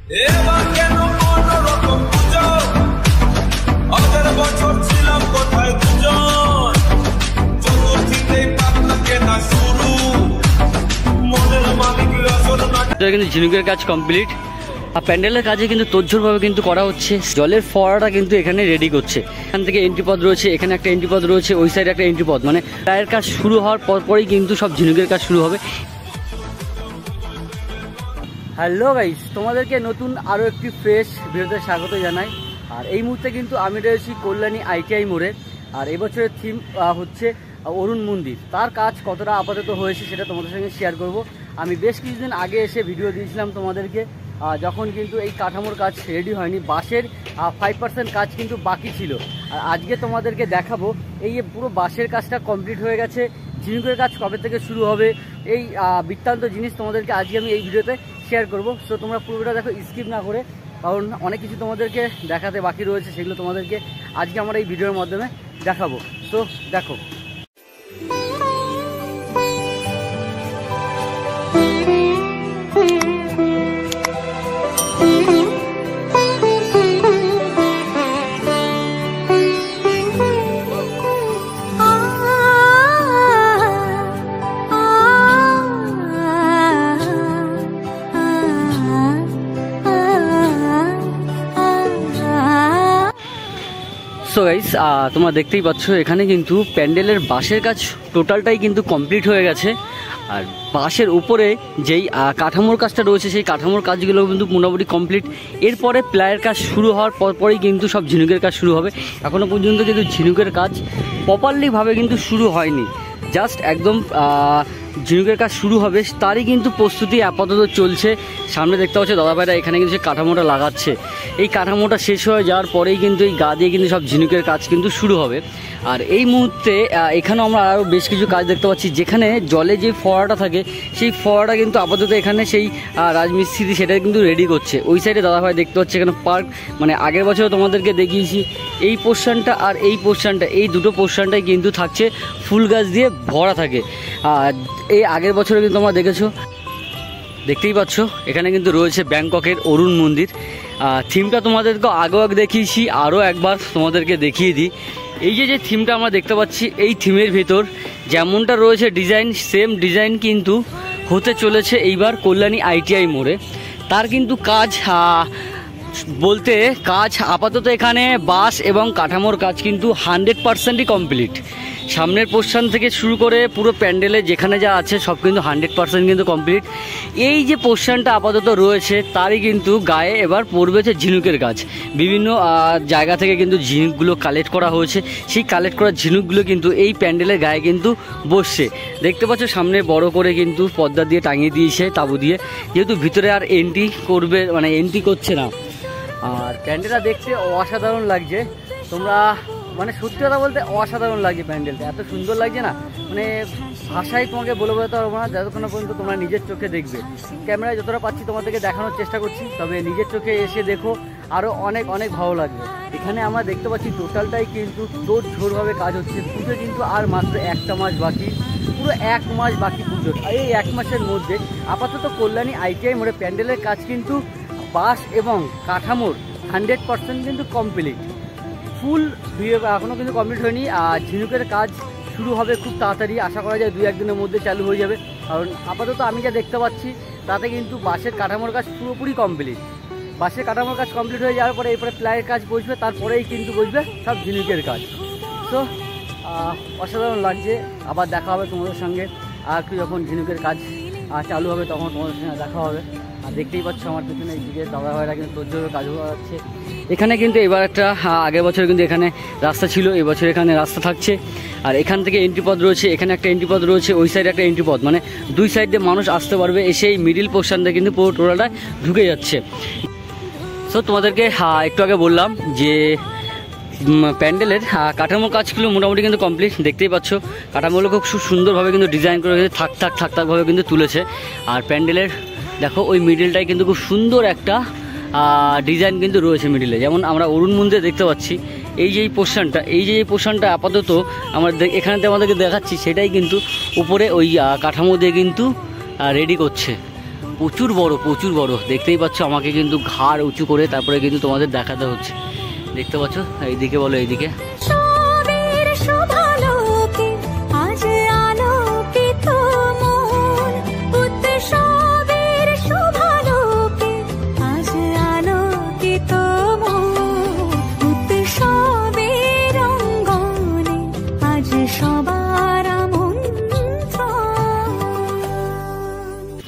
কিন্তু ঝিনুকের কাজ কমপ্লিট আর প্যান্ডেলের কাজে কিন্তু তোড়জোড়ভাবে কিন্তু করা হচ্ছে। জলের ফোয়ারাটা কিন্তু এখানে রেডি করছে। এখান থেকে এন্ট্রি পথ রয়েছে, এখানে একটা এন্ট্রি পথ রয়েছে, ওই সাইডে একটা এন্ট্রি পথ, মানে প্রায়ের কাজ শুরু হওয়ার পরপরই কিন্তু সব ঝিনুকের কাজ শুরু হবে। হ্যালো গাইস, তোমাদেরকে নতুন আরও একটি ফ্রেশ ভিডিওতে স্বাগত জানাই। আর এই মুহূর্তে কিন্তু আমি রয়েছি কল্যাণী ITI মোড়ে। আর এবছরের থিম হচ্ছে অরুণ মন্দির। তার কাজ কতটা আপাতত হয়েছে সেটা তোমাদের সঙ্গে শেয়ার করব। আমি বেশ কিছুদিন আগে এসে ভিডিও দিয়েছিলাম তোমাদেরকে, যখন কিন্তু এই কাঠামোর কাজ রেডি হয়নি, বাঁশের 5% কাজ কিন্তু বাকি ছিল। আর আজকে তোমাদেরকে দেখাবো এই যে পুরো বাঁশের কাজটা কমপ্লিট হয়ে গেছে। ঝিনুকের কাজ কবে থেকে শুরু হবে, এই বৃত্তান্ত জিনিস তোমাদেরকে আজকে আমি এই ভিডিওতে শেয়ার করব। সো তোমরা পুরোটা দেখো, স্কিপ না করে, কারণ অনেক কিছু তোমাদেরকে দেখাতে বাকি রয়েছে, সেগুলো তোমাদেরকে আজকে আমরা এই ভিডিওর মাধ্যমে দেখাবো। তো দেখো। সো গাইস, তোমরা দেখতেই পাচ্ছ এখানে কিন্তু প্যান্ডেলের বাঁশের কাজ টোটালটাই কিন্তু কমপ্লিট হয়ে গেছে। আর বাঁশের উপরে যেই কাঠামোর কাজটা রয়েছে সেই কাঠামোর কাজগুলো কিন্তু মোটামুটি কমপ্লিট। এরপরে প্লায়ের কাজ শুরু হওয়ার পরপরই কিন্তু সব ঝিনুকের কাজ শুরু হবে। এখনও পর্যন্ত কিন্তু ঝিনুকের কাজ প্রপারলিভাবে কিন্তু শুরু হয়নি, জাস্ট একদম ঝিনুকের কাজ শুরু হবে তারই কিন্তু প্রস্তুতি আপাতত চলছে। সামনে দেখতে পাচ্ছ দাদাভাইরা এখানে কিন্তু সে কাঠামোটা লাগাচ্ছে। এই কাঠামোটা শেষ হয়ে যাওয়ার পরেই কিন্তু এই গা দিয়ে কিন্তু সব ঝিনুকের কাজ কিন্তু শুরু হবে। আর এই মুহূর্তে এখানেও আমরা আরও বেশ কিছু কাজ দেখতে পাচ্ছি, যেখানে জলে যে ফোয়ারাটা থাকে সেই ফোয়ারাটা কিন্তু আপাতত এখানে সেই রাজমিস্ত্রি সেটা কিন্তু রেডি করছে। ওই সাইডে দাদাভাই দেখতে পাচ্ছি এখানে পার্ক, মানে আগের বছর তোমাদেরকে দেখিয়েছি এই পোর্শনটা আর এই পোর্শনটা, এই দুটো পোর্শনটাই কিন্তু থাকছে ফুল গাছ দিয়ে ভরা থাকে। এই আগের বছরে কিন্তু তোমরা দেখেছো, দেখতেই পাচ্ছ এখানে কিন্তু রয়েছে ব্যাংককের অরুণ মন্দির। থিমটা তোমাদেরকে আগেও দেখিয়েছি, আরও একবার তোমাদেরকে দেখিয়ে দিই। এই যে থিমটা আমরা দেখতে পাচ্ছি, এই থিমের ভেতর যেমনটা রয়েছে ডিজাইন, সেম ডিজাইন কিন্তু হতে চলেছে এইবার কল্যাণী ITI মোড়ে। তার কিন্তু কাজ বলতে কাজ আপাতত এখানে বাঁশ এবং কাঠামোর কাজ কিন্তু 100%ই কমপ্লিট। সামনের পোর্শন থেকে শুরু করে পুরো প্যান্ডেলে যেখানে যা আছে সব কিন্তু 100% কিন্তু কমপ্লিট। এই যে পোর্শনটা আপাতত রয়েছে তারই কিন্তু গায়ে এবার পড়বে হচ্ছে ঝিনুকের কাজ। বিভিন্ন জায়গা থেকে কিন্তু ঝিনুকগুলো কালেক্ট করা হয়েছে, সেই কালেক্ট করা ঝিনুকগুলো কিন্তু এই প্যান্ডেলের গায়ে কিন্তু বসছে। দেখতে পাচ্ছ সামনে বড় করে কিন্তু পর্দা দিয়ে টাঙিয়ে দিয়েছে তাবু দিয়ে, যেহেতু ভিতরে আর এন্ট্রি করবে, মানে এন্ট্রি করছে না। আর প্যান্ডেলটা দেখতে অসাধারণ লাগছে। তোমরা মানে সত্যি কথা বলতে অসাধারণ লাগছে, প্যান্ডেলটা এত সুন্দর লাগছে না, মানে ভাষায় তোমাকে বলে বোঝাতে পারবো না যতক্ষণ পর্যন্ত তোমরা নিজের চোখে দেখবে। ক্যামেরায় যতটা পাচ্ছি তোমাদেরকে দেখানোর চেষ্টা করছি, তবে নিজের চোখে এসে দেখো আরও অনেক অনেক ভালো লাগবে। এখানে আমরা দেখতে পাচ্ছি টোটালটাই কিন্তু তোড়জোড়ভাবে কাজ হচ্ছে। পুজো কিন্তু আর মাত্র একটা মাস বাকি, পুরো 1 মাস বাকি পুজোর। এই 1 মাসের মধ্যে আপাতত কল্যাণী ITI মোড়ে প্যান্ডেলের কাজ কিন্তু বাঁশ এবং কাঠামোর 100% কিন্তু কমপ্লিট। ফুল এখনও কিন্তু কমপ্লিট হয়নি। আর ঝিনুকের কাজ শুরু হবে খুব তাড়াতাড়ি, আশা করা যায় 2-1 দিনের মধ্যে চালু হয়ে যাবে। কারণ আপাতত আমি যা দেখতে পাচ্ছি তাতে কিন্তু বাঁশের কাঠামোর কাজ পুরোপুরি কমপ্লিট। বাঁশের কাঠামোর কাজ কমপ্লিট হয়ে যাওয়ার পরে এরপরে প্লাইয়ের কাজ বসবে, তারপরেই কিন্তু বসবে সব ঝিনুকের কাজ। তো অসাধারণ লাগছে। আবার দেখা হবে তোমাদের সঙ্গে আর একটু যখন ঝিনুকের কাজ চালু হবে তখন তোমাদের সঙ্গে দেখা হবে। আর দেখতেই পাচ্ছ আমার পেছনে এই দিকে দাদা ভাইরা কিন্তু তোড়জোড় কাজ হচ্ছে। এখানে কিন্তু এবার একটা আগের বছর কিন্তু এখানে রাস্তা ছিল, এবছর এখানে রাস্তা থাকছে। আর এখান থেকে এন্ট্রি পথ রয়েছে, এখানে একটা এন্ট্রি পথ রয়েছে, ওই সাইডে একটা এন্ট্রি পথ, মানে দুই সাইডে মানুষ আসতে পারবে। এসে এই মিডিল পোর্শনটা কিন্তু পুরো টোটালটা ঢুকে যাচ্ছে। সো তোমাদেরকে একটু আগে বললাম যে প্যান্ডেলের কাঠামোর কাজগুলো মোটামুটি কিন্তু কমপ্লিট। দেখতেই পাচ্ছ কাঠামোগুলো খুব সুন্দরভাবে কিন্তু ডিজাইন করে থাকভাবে কিন্তু তুলেছে। আর প্যান্ডেলের দেখো ওই মিডিলটাই কিন্তু খুব সুন্দর একটা ডিজাইন কিন্তু রয়েছে মিডিলে, যেমন আমরা অরুণ মন্দিরে দেখতে পাচ্ছি। এই যে এই পোর্শনটা আপাতত আমরা এখানে আমাদেরকে দেখাচ্ছি, সেটাই কিন্তু উপরে ওই কাঠামো দিয়ে কিন্তু রেডি করছে। প্রচুর বড় দেখতেই পাচ্ছ। আমাকে কিন্তু ঘাড় উঁচু করে তারপরে কিন্তু তোমাদের দেখাতে হচ্ছে। দেখতে পাচ্ছ, এইদিকে বলো, এইদিকে।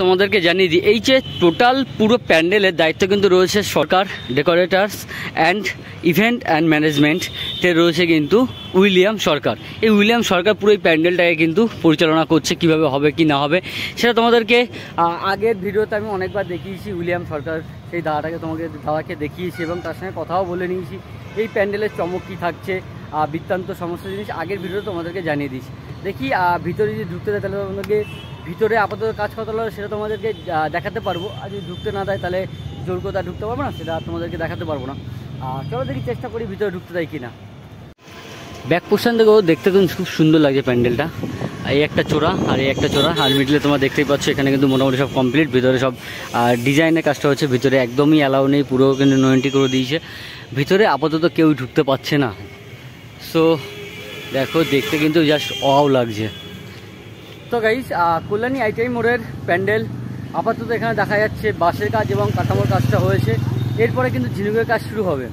তোমাদেরকে জানিয়ে দিই, এই যে টোটাল পুরো প্যান্ডেলের দায়িত্ব কিন্তু রয়েছে সরকার, ডেকোরেটার্স অ্যান্ড ইভেন্ট অ্যান্ড ম্যানেজমেন্টে রয়েছে কিন্তু উইলিয়াম সরকার। এই উইলিয়াম সরকার পুরো এই প্যান্ডেলটাকে কিন্তু পরিচালনা করছে, কিভাবে হবে কি না হবে সেটা তোমাদেরকে আগের ভিডিওতে আমি অনেকবার দেখিয়েছি। উইলিয়াম সরকার সেই দাদাকে দেখিয়েছি এবং তার সঙ্গে কথাও বলে নিয়েছি এই প্যান্ডেলের চমক কী থাকছে, বৃত্তান্ত সমস্ত জিনিস আগের ভিডিওতে তোমাদেরকে জানিয়ে দিয়েছি। দেখি ভিতরে যদি ঢুকতে দেয় তাহলে তোমাদেরকে ভিতরে আপাতত কাজ কত হলো সেটা তোমাদেরকে দেখাতে পারবো। আর যদি ঢুকতে না দেয় তাহলে জোর করে ঢুকতে পারবো না, সেটা তোমাদেরকে দেখাতে পারবো না। চলো দেখি চেষ্টা করি ভিতরে ঢুকতে দেয় কিনা। ব্যাক পোর্শন থেকেও দেখতে কিন্তু খুব সুন্দর লাগছে প্যান্ডেলটা। এই একটা চোরা আর এই একটা চোরা, আর মিডলে তোমরা দেখতেই পাচ্ছ এখানে কিন্তু মোটামুটি সব কমপ্লিট। ভিতরে সব ডিজাইনের কাজটা হচ্ছে, ভিতরে একদমই অ্যালাউ নেই, পুরো কিন্তু নো এন্ট্রি করে দিয়েছে। ভিতরে আপাতত কেউ ঢুকতে পারছে না। সো দেখো, দেখতে কিন্তু জাস্ট ওয়াও লাগছে। তো গাইস, কল্যাণী আইটিআই মোড়ের প্যান্ডেল আপাতত এখানে দেখা যাচ্ছে বাঁশের কাজ এবং কাঠামোর কাজটা হয়েছে। এরপরে কিন্তু ঝিনুকের কাজ শুরু হবে।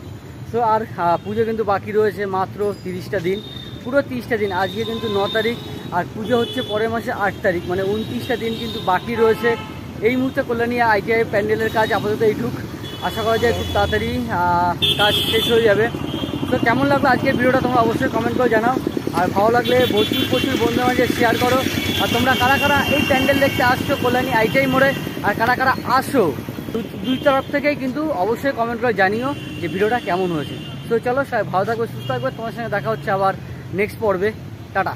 সো আর পুজো কিন্তু বাকি রয়েছে মাত্র 30টা দিন, পুরো 30টা দিন। আজকে কিন্তু 9 তারিখ আর পুজো হচ্ছে পরের মাসে 8 তারিখ, মানে 29টা দিন কিন্তু বাকি রয়েছে। এই মুহূর্তে কল্যাণী আইটিআই প্যান্ডেলের কাজ আপাতত এইটুক। আশা করা যায় খুব তাড়াতাড়ি কাজ শেষ হয়ে যাবে। তো কেমন লাগলো আজকের ভিডিওটা তোমরা অবশ্যই কমেন্ট করে জানাও। আর ভালো লাগলে প্রচুর বন্ধুদের মাঝে শেয়ার করো। আর তোমরা কারা এই প্যান্ডেল দেখতে আসছো কল্যাণী আইটিআই মোড়ে, আর কারা আসো দুই তরফ থেকেই কিন্তু অবশ্যই কমেন্ট করে জানিও যে ভিডিওটা কেমন হয়েছে। তো চলো সবাই ভালো থাকবে, সুস্থ থাকবে। তোমার সঙ্গে দেখা হচ্ছে আবার নেক্সট পর্বে। টাটা।